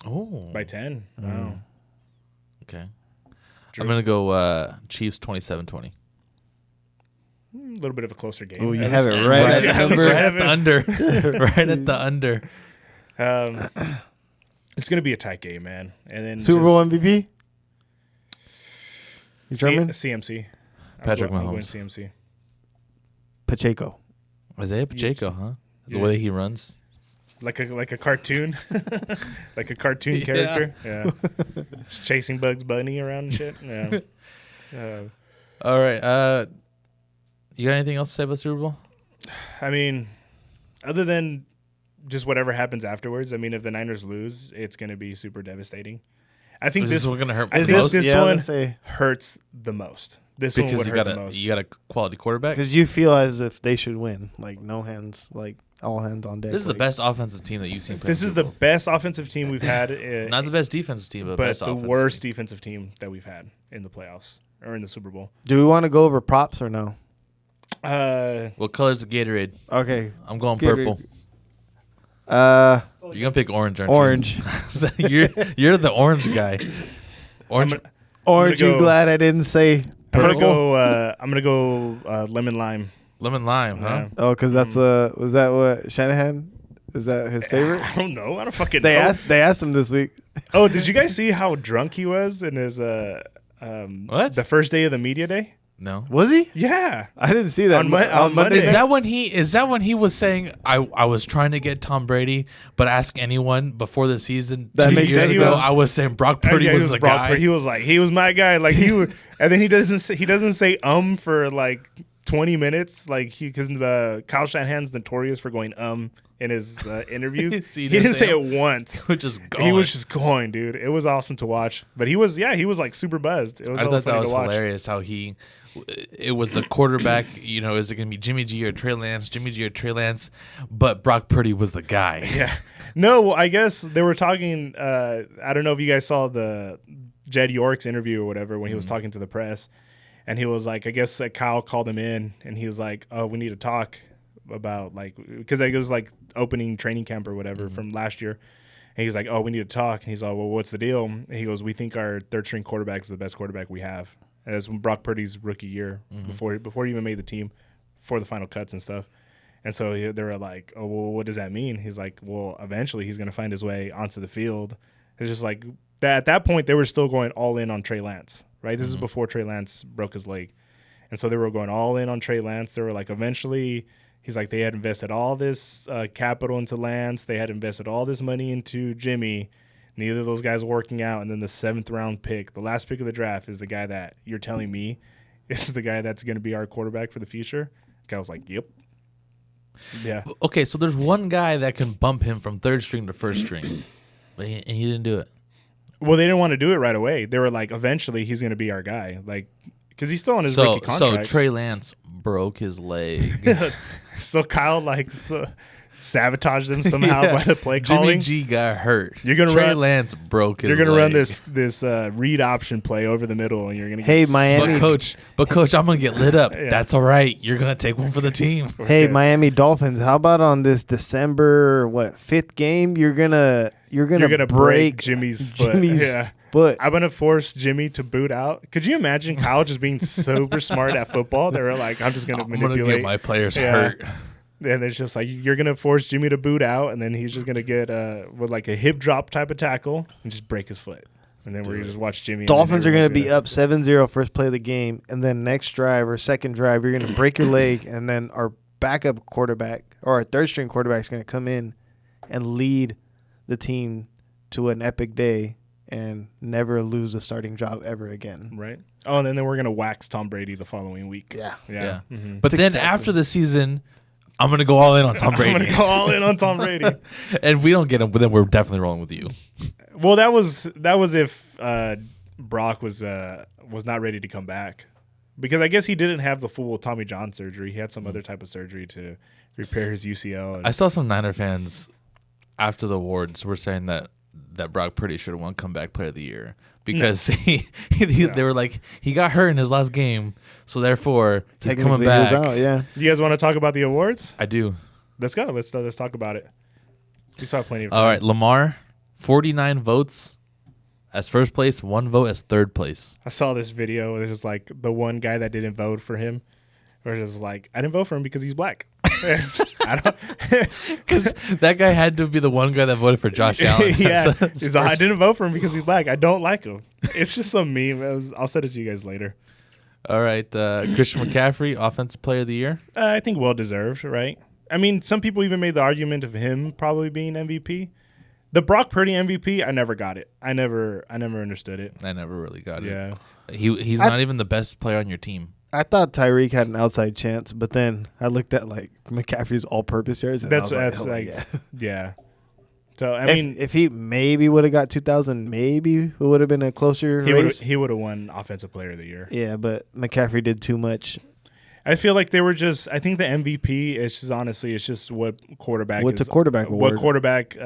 Oh. By 10. Wow. Okay. Drew. I'm going to go Chiefs 27-20. A little bit of a closer game. Oh, you have it right at the number. Right at the under. Right at the under. It's going to be a tight game, man. And then Super Bowl MVP? You German? CMC. Patrick Mahomes. I'll win CMC. Pacheco. Isaiah Pacheco, huh? The way he runs. Like a cartoon. Like a cartoon character. Yeah. Chasing Bugs Bunny around and shit. Yeah. All right. You got anything else to say about the Super Bowl? I mean, other than just whatever happens afterwards, I mean, if the Niners lose, it's going to be super devastating. I think this one going to hurt I most? think this one hurts the most. This one would hurt the most. You got a quality quarterback? Because you feel as if they should win. Like, no hands, like, all hands on deck. This is the best offensive team that you've seen play. This is the best offensive team we've had. Not the best defensive team, but best the worst defensive team that we've had in the playoffs or in the Super Bowl. Do we want to go over props or no? What color's the Gatorade? Okay. I'm going Gatorade. purple. You're going to pick orange, aren't orange. you? You're the orange guy. Orange. Orange, you glad I didn't say purple? I'm gonna go lemon lime. Lemon lime, huh? Yeah. Oh, because that's was that what Shanahan? Is that his favorite? I don't know. I don't fucking They know. asked him this week. Oh, did you guys see how drunk he was in his What? the first day of the media day? No. Was he? Yeah. I didn't see that. On Monday. Is that when he was saying I was trying to get Tom Brady, but ask anyone before the season That 2 makes years sense. ago I was saying Brock Purdy was the guy. He was like he was my guy. Like he was, and then he doesn't say for like 20 minutes, like because Kyle Shanahan's notorious for going in his interviews. So he didn't say it once. He was just going. He was just going, dude. It was awesome to watch. But he was like super buzzed. It was I thought that funny was to watch. hilarious how it was the quarterback, is it going to be Jimmy G or Trey Lance, but Brock Purdy was the guy. Yeah. No, well, I guess they were talking, I don't know if you guys saw the Jed York's interview or whatever when he was talking to the press. And he was like, I guess Kyle called him in and he was like, oh, we need to talk about because it was like opening training camp or whatever from last year. And he was like, oh, we need to talk. And he's like, well, what's the deal? And he goes, we think our third string quarterback is the best quarterback we have. And that's Brock Purdy's rookie year before he even made the team for the final cuts and stuff. And so they were like, oh, well, what does that mean? He's like, well, eventually he's going to find his way onto the field. It's just like that. At that point, they were still going all in on Trey Lance, right? This is before Trey Lance broke his leg. And so they were going all in on Trey Lance. They were like, eventually, he's like, they had invested all this capital into Lance. They had invested all this money into Jimmy. Neither of those guys were working out. And then the 7th round pick, the last pick of the draft, is the guy that you're telling me is the guy that's going to be our quarterback for the future. I was like, yep. Yeah. Okay, so there's one guy that can bump him from third string to first string, and he didn't do it. Well, they didn't want to do it right away. They were like, eventually he's going to be our guy, because he's still on his rookie contract. So Trey Lance broke his leg. So Kyle sabotaged them somehow by the play calling. Jimmy G got hurt. Trey Lance broke his leg. You're gonna run this read option play over the middle, and you're gonna get Miami. But coach, I'm gonna get lit up. Yeah. That's all right. You're gonna take one for the team. Hey, Miami Dolphins, how about on this December 5th game? You're gonna break Jimmy's foot. Yeah. But I'm gonna force Jimmy to boot out. Could you imagine Kyle just being super smart at football? They were like, I'm just gonna manipulate. I'm gonna get my players hurt. And it's just like, you're going to force Jimmy to boot out, and then he's just going to get with like a hip drop type of tackle and just break his foot. And then we're going to just watch Jimmy. Dolphins are going to be up 7-0 first play of the game, and then next drive or second drive, you're going to break your leg, and then our backup quarterback or our third string quarterback is going to come in and lead the team to an epic day and never lose a starting job ever again. Right. Oh, and then we're going to wax Tom Brady the following week. Yeah. Mm-hmm. But then after the season, I'm going to go all in on Tom Brady. I'm going to go all in on Tom Brady. And if we don't get him, then we're definitely rolling with you. Well, that was if Brock was not ready to come back. Because I guess he didn't have the full Tommy John surgery. He had some other type of surgery to repair his UCL. I saw some Niner fans after the awards were saying that Brock Purdy should have won Comeback Player of the Year. Because they were like, he got hurt in his last game, so therefore he's coming back. You guys want to talk about the awards? I do. Let's go. Let's talk about it. We saw plenty of time. All right, Lamar, 49 votes as first place, 1 vote as third place. I saw this video. This is like the one guy that didn't vote for him. Or it's like, I didn't vote for him because he's black. Because that guy had to be the one guy that voted for Josh Allen. Yeah, he's like, I didn't vote for him because he's black. I don't like him. It's just some meme. I'll send it to you guys later. All right, Christian McCaffrey, Offensive Player of the Year. I think well deserved, right? I mean, some people even made the argument of him probably being MVP. The Brock Purdy MVP, I never got it. I never understood it. I never really got it. Yeah, he's not even the best player on your team. I thought Tyreek had an outside chance, but then I looked at like McCaffrey's all-purpose yards. And yeah. So I mean, if he maybe would have got 2,000, maybe it would have been a closer race. He would have won Offensive Player of the Year. Yeah, but McCaffrey did too much. I feel like they were just. I think the MVP is just honestly, it's just what quarterback. What's a quarterback award? What quarterback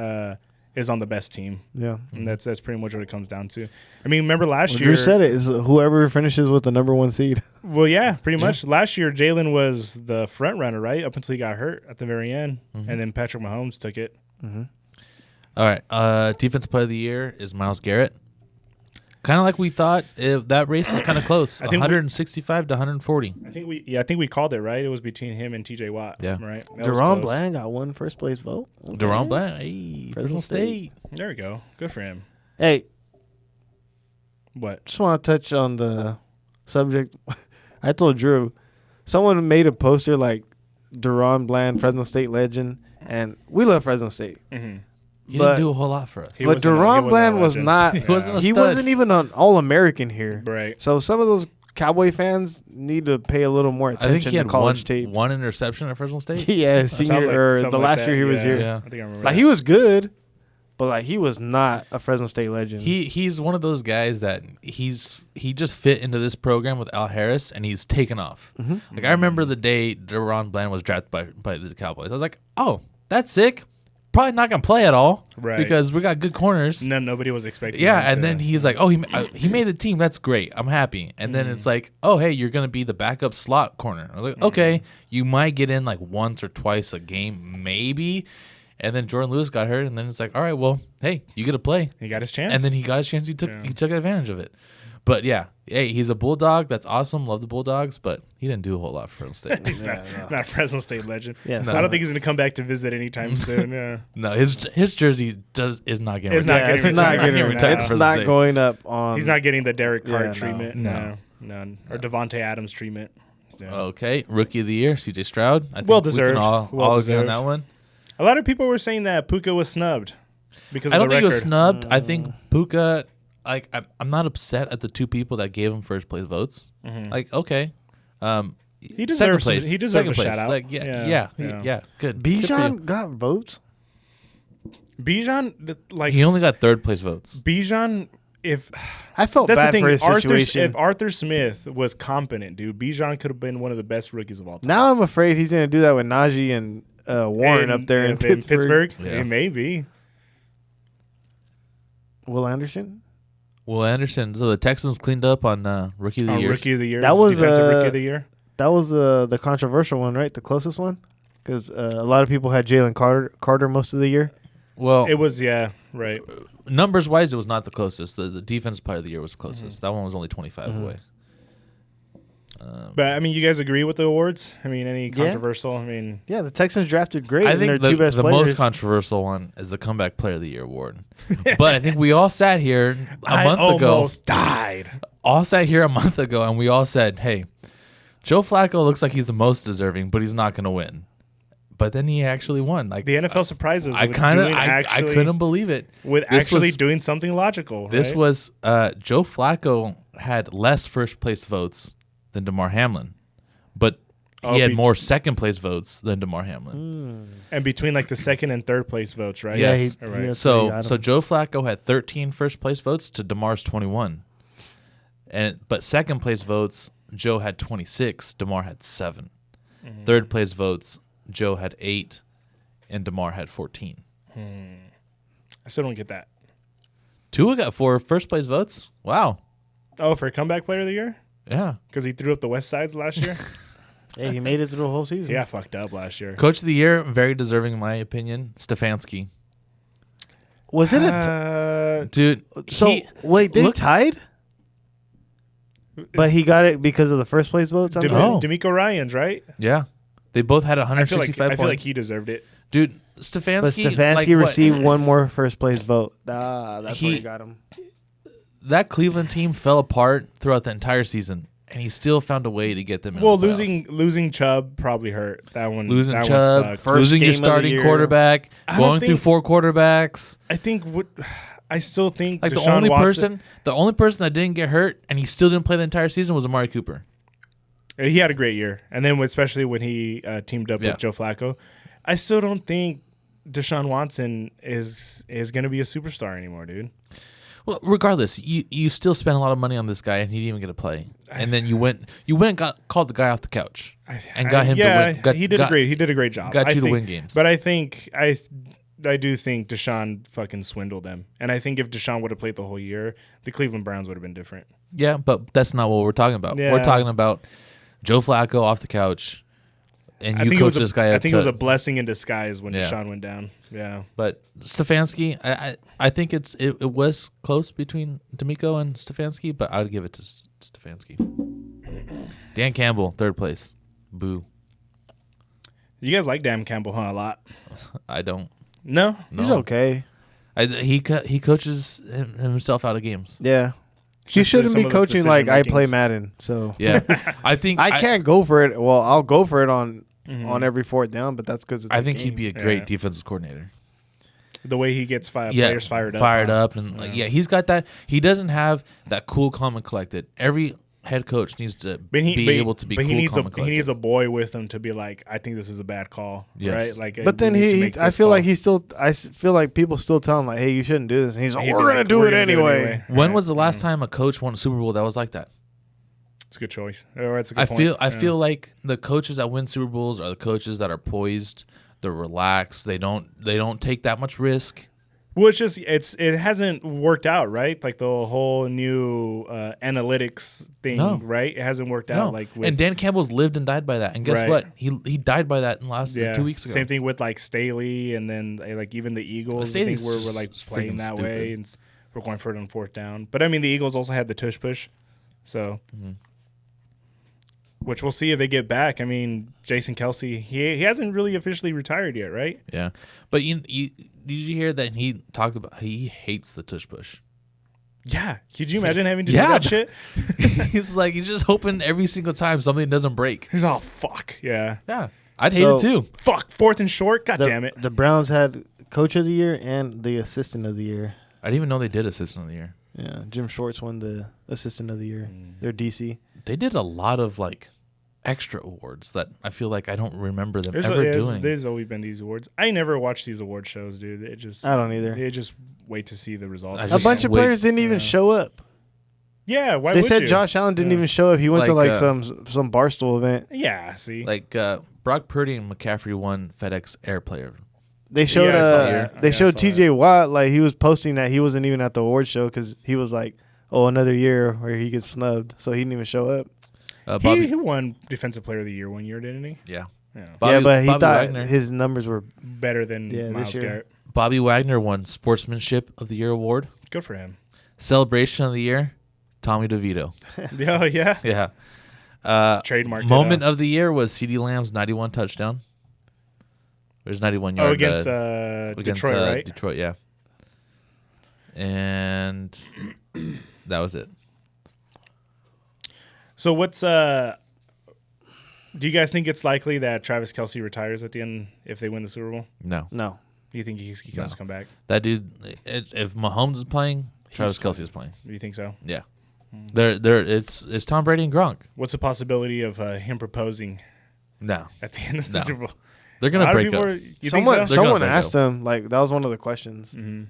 is on the best team. Yeah, and that's pretty much what it comes down to. I mean, remember last year? Drew said it is whoever finishes with the number 1 seed. Well, yeah, pretty much. Last year, Jalen was the front runner, right, up until he got hurt at the very end, and then Patrick Mahomes took it. Mm-hmm. All right, Defensive Player of the Year is Myles Garrett. Kind of like we thought, that race was kind of close. 165 to 140. I think we called it right. It was between him and T.J. Watt. Yeah, right. Deron Bland got 1 first place vote. Okay. Deron Bland, hey, Fresno State. There we go. Good for him. Hey, what? Just want to touch on the subject. I told Drew, someone made a poster like Deron Bland, Fresno State legend, and we love Fresno State. Mm-hmm. He didn't do a whole lot for us. But Deron Bland was not. He wasn't even an All-American here. Right. So some of those Cowboy fans need to pay a little more I think attention he to had college tape. one interception at Fresno State. Yeah, senior or the last year he was here. Yeah. I think I remember Like that. he was good, but like he was not a Fresno State legend. He's one of those guys that he just fit into this program with Al Harris, and he's taken off. Mm-hmm. Like I remember the day Deron Bland was drafted by the Cowboys. I was like, oh, that's sick. Probably not gonna play at all, Right. Because we got good corners. Nobody was expecting. Yeah, him and to- then he's like, oh, he made the team. That's great. I'm happy. And then it's like, oh, hey, you're gonna be the backup slot corner. I was like, okay, you might get in like once or twice a game, maybe. And then Jordan Lewis got hurt, and then it's like, all right, well, hey, you get to play. he got his chance. And then he got his chance. He took advantage of it. But yeah, hey, he's a Bulldog. That's awesome. Love the Bulldogs, but he didn't do a whole lot for Fresno State. he's not Fresno State legend. Yeah, so I don't think he's gonna come back to visit anytime soon. Yeah. No, his jersey is not getting It's not retired. getting it's not retired. getting No. retired. It's Fresno not State. going up on. He's not getting the Derek Carr no. treatment. No. None. Or Devontae Adams treatment. Yeah. Okay, Rookie of the Year, CJ Stroud. I think Well we deserved. can all Well agree on deserved. that one. A lot of people were saying that Puka was snubbed because I of don't the think he record. was snubbed. I think Puka. Like I'm not upset at the two people that gave him first place votes. Like okay, He deserves. second place. He deserved a second place. shout out. Like yeah, good. Good for you. Bijan got votes. Bijan, like He only got third place votes. Bijan. If I felt that's the bad thing, for his situation. if Arthur Smith was competent, dude, Bijan could have been one of the best rookies of all time. Now I'm afraid he's going to do that with Najee and Warren up there in Pittsburgh. Yeah. It may be. Will Anderson. Will Anderson. So the Texans cleaned up on Rookie of the Year. Rookie of the year. That was, defensive rookie of the year. That was the controversial one, right? The closest one, because a lot of people had Jalen Carter most of the year. Well, It was right. numbers wise, it was not the closest. The defense player of the year was the closest. That one was only 25 away. But I mean, you guys agree with the awards? I mean, any controversial? I mean, Yeah, the Texans drafted great. I and their think two best the players. most controversial one is the Comeback Player of the Year award. But I think we all sat here a month ago. almost died. All sat here a month ago, and we all said, "Hey, Joe Flacco looks like he's the most deserving, but he's not going to win." But then he actually won. Like The NFL surprises. I couldn't believe it. with This actually was- doing something logical. This right? was Joe Flacco had less first place votes than DeMar Hamlin, but he had more second place votes than DeMar Hamlin. and between like the second and third place votes, right? Yes. Yeah, Yes. All right. that's where he So got so him. Joe Flacco had 13 first place votes to DeMar's 21, but second place votes Joe had 26, DeMar had 7. Third place votes Joe had 8, and DeMar had 14. I still don't get that. Tua got 4 first place votes. Wow. Oh, for comeback player of the year Yeah. because he threw up the West Sides last year. Hey, he made it through the whole season. He got fucked up last year. Coach of the year, very deserving in my opinion, Stefanski. Was it a? Dude, So wait, they look- tied, but he got it because of the first place votes. I'm guessing? Oh. D'Amico Ryans, right? yeah. They both had I feel 165 like points. he deserved it. Dude, Stefanski. But Stefanski like, what- received one more first place vote. That's where He- he got him. That Cleveland team fell apart throughout the entire season, and he still found a way to get them in Well, the playoffs. losing Chubb probably hurt. That one. Losing that Chubb, one sucked. First losing your game of the starting year. quarterback, I don't going through think- 4 quarterbacks. I think I still think Like Deshaun the only Watson, person that didn't get hurt and he still didn't play the entire season was Amari Cooper. he had a great year, and then especially when he teamed up Yeah. with Joe Flacco. I still don't think Deshaun Watson is going to be a superstar anymore, dude. Well, regardless, you still spent a lot of money on this guy and he didn't even get to play. And then you went and called the guy off the couch and got him to win. He did a great job. Got I you to think- win games. But I think I do think Deshaun fucking swindled them, and I think if Deshaun would have played the whole year, the Cleveland Browns would have been different. Yeah, but that's not what we're talking about. Yeah. We're talking about Joe Flacco off the couch, and you coach this guy I up think to. it was a blessing in disguise when Yeah. Deshaun went down. Yeah. But Stefanski, I think it was close between D'Amico and Stefanski, but I would give it to Stefanski. Dan Campbell, third place. Boo. You guys like Dan Campbell, huh? A lot. I don't. No. No. He's okay. He coaches himself out of games. Yeah. He Just shouldn't some be of those coaching like I decision play makings. Madden. So Yeah, I think I can't go for it. Well, I'll go for it on every fourth down, but that's because I think he'd be a great Yeah. defensive coordinator. The way he gets players fired up. Fired huh? up, and like, he's got that. He doesn't have that cool, calm, and collected. Every head coach needs to be able to be cool, calm, and he needs a boy with him to be like, I think this is a bad call, right? Like, but then I feel like people still tell him like, hey, you shouldn't do this, and he's like, we're gonna do it anyway. When was the last time a coach won a Super Bowl that was like that? It's a good choice. Or it's a good point. I feel like the coaches that win Super Bowls are the coaches that are poised, they're relaxed, they don't take that much risk. Well, it's just it hasn't worked out, right? Like the whole new analytics thing, right? It hasn't worked out. Like and Dan Campbell's lived and died by that. And guess what? He died by that in the last 2 weeks ago. Same thing with like Staley, and then like even the Eagles. I think we're like playing that way, and we're going for it on fourth down. But I mean, the Eagles also had the tush push, so. Mm-hmm. Which we'll see if they get back. I mean, Jason Kelce, he hasn't really officially retired yet, right? Yeah. But did you hear that he talked about he hates the tush push? Yeah. Could you imagine having to do that shit? He's like, he's just hoping every single time something doesn't break. He's all, fuck. Yeah. Yeah. I'd hate it too. Fuck. Fourth and short. God damn it. The Browns had coach of the year and the assistant of the year. I didn't even know they did assistant of the year. Yeah. Jim Shorts won the assistant of the year. They're DC. They did a lot of like extra awards that I feel like I don't remember them ever doing. There's always been these awards. I never watch these award shows, dude. I don't either. They just wait to see the results. A bunch of players didn't even show up. Yeah, why they would said you? Josh Allen didn't even show up. He went to like some Barstool event. Yeah, see, like Brock Purdy and McCaffrey won FedEx Air Player. They showed they showed T.J. Watt, like he was posting that he wasn't even at the award show because he was like, oh, another year where he gets snubbed, so he didn't even show up. He won Defensive Player of the Year one year, didn't he? Yeah. But he thought Wagner, his numbers were better than Myles Garrett. Bobby Wagner won Sportsmanship of the Year award. Good for him. Celebration of the Year, Tommy DeVito. Oh, yeah? Yeah. Trademark. Moment of the Year was CeeDee Lamb's 91 touchdown. There's 91 yards. Oh, against Detroit, right? Detroit, yeah. And that was it. So what's do you guys think it's likely that Travis Kelce retires at the end if they win the Super Bowl? No. Do you think he can come back? That dude, if Mahomes is playing, Travis Kelce is playing. Do you think so? Yeah. It's Tom Brady and Gronk. What's the possibility of him proposing? No. At the end of the Super Bowl, they're gonna break up. Someone asked him, like that was one of the questions. Mm-hmm.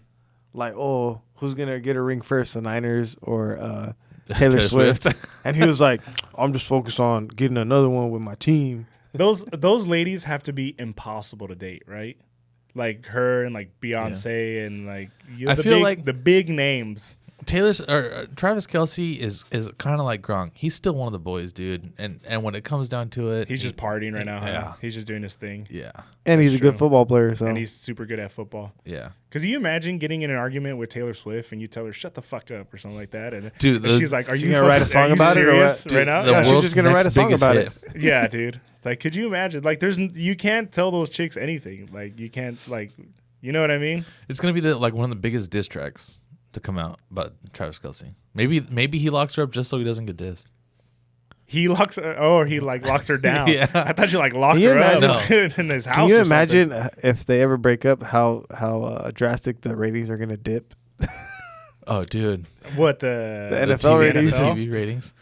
Like, oh, who's gonna get a ring first, the Niners or Taylor Swift? And he was like, I'm just focused on getting another one with my team. Those ladies have to be impossible to date, right? Like her and like Beyonce and like the big names. Travis Kelce is kind of like Gronk. He's still one of the boys, dude. And when it comes down to it, he's just partying right now. Yeah, huh? He's just doing his thing. Yeah, and he's a good football player. So and he's super good at football. Yeah. Because you imagine getting in an argument with Taylor Swift and you tell her shut the fuck up or something like that, and dude, she's like, "Are you gonna write a song about it or what?" Right now, yeah, she's just gonna write a song about it. Yeah, dude. Like, could you imagine? Like, you can't tell those chicks anything. Like, you can't you know what I mean? It's gonna be one of the biggest diss tracks to come out about Travis Kelce. Maybe he locks her up just so he doesn't get dissed. He locks her, or he locks her down. Yeah. I thought you locked her up in his house. Can you imagine if they ever break up, how drastic the ratings are gonna dip? Oh, dude. What the NFL ratings, TV ratings.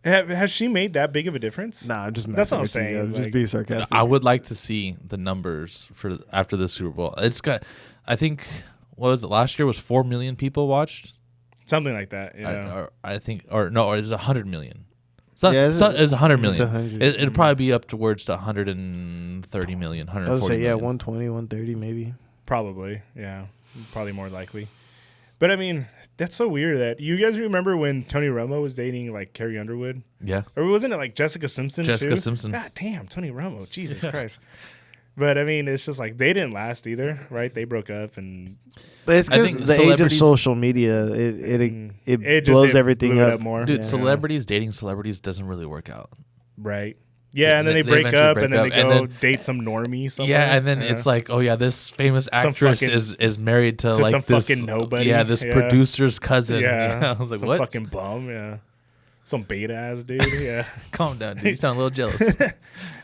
Has she made that big of a difference? Nah, I'm just that's what I'm saying. I'm just being sarcastic. I would like to see the numbers for after the Super Bowl. It's got, I think, what was it last year? Was 4 million people watched? Something like that. Yeah. I think, or it's 100 million. So, it's 100 million. It's 100. It'll probably be up towards to 130 million, 140 I would say, million. 120, 130 maybe. Probably, yeah. Probably more likely. But, I mean, that's so weird that you guys remember when Tony Romo was dating, Carrie Underwood? Yeah. Or wasn't it, Jessica Simpson, Jessica Simpson. God damn, Tony Romo. Jesus Christ. But, I mean, it's just they didn't last either, right? They broke up. And but it's because the age of social media, it blows everything up more. Dude, celebrities dating celebrities doesn't really work out. Right. Yeah, and then they break up, and then they go date some normie somewhere. Yeah, and then it's like, oh, yeah, this famous actress is married to some this fucking nobody. Yeah, this producer's cousin. Yeah. I was like, some what? Fucking bum, yeah. Some beta-ass dude, yeah. Calm down, dude. You sound a little jealous.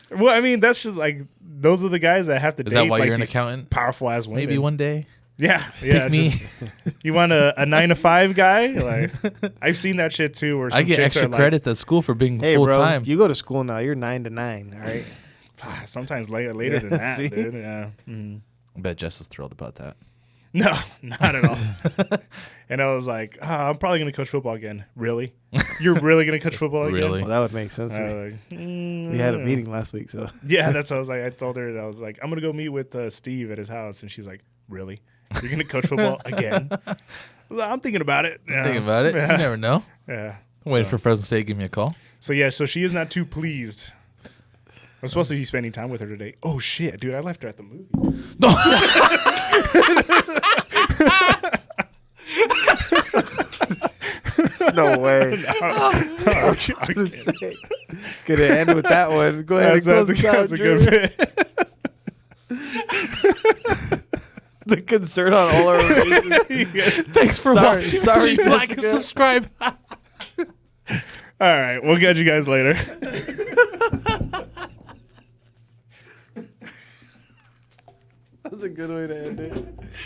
Well, I mean, that's just those are the guys that have to date. Is that why you're an accountant? Powerful-ass women. Maybe one day. Yeah. Pick me. You want a 9 to 5 guy? Like, I've seen that shit too. Where some I get chicks extra are credits at school for being Hey, full bro, time. you go to school now. You're 9 to 9. All right. Like, sometimes later than that, See? dude. Yeah. Mm. I bet Jess is thrilled about that. No, not at all. And I was like, I'm probably gonna coach football again. Really? You're really gonna coach football again? Really? Well, that would make sense. I was like, We had a meeting last week, so Yeah, that's what I was like. I told her, I was like, I'm gonna go meet with Steve at his house, and she's like, really? You're gonna coach football again? I was like, I'm thinking about it. Yeah. Think about it. Yeah. You never know. Yeah. I'm waiting for Fresno State to give me a call. So she is not too pleased. I'm supposed to be spending time with her today. Oh shit, dude! I left her at the movie. no way. Could have ended with that one. Go ahead and close us out, that's a good bit. The concern on all our faces. Thanks for watching. Sorry, like and Jessica. subscribe. All right, we'll catch you guys later. That's a good way to end it.